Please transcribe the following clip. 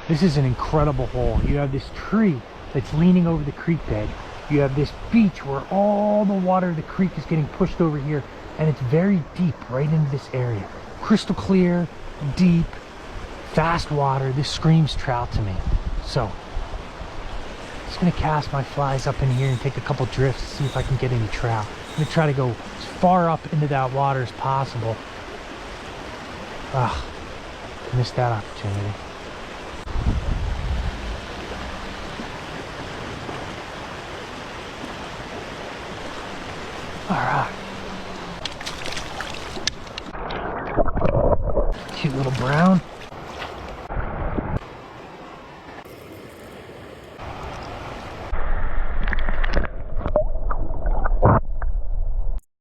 This is an incredible hole. You have this tree that's leaning over the creek bed. You have this beach where all the water of the creek is getting pushed over here, and it's very deep right into this area. Crystal clear, deep, fast water. This screams trout to me. So I'm just gonna cast my flies up in here and take a couple drifts to see if I can get any trout. I'm gonna try to go as far up into that water as possible. Ah, missed that opportunity. All right. Cute little brown.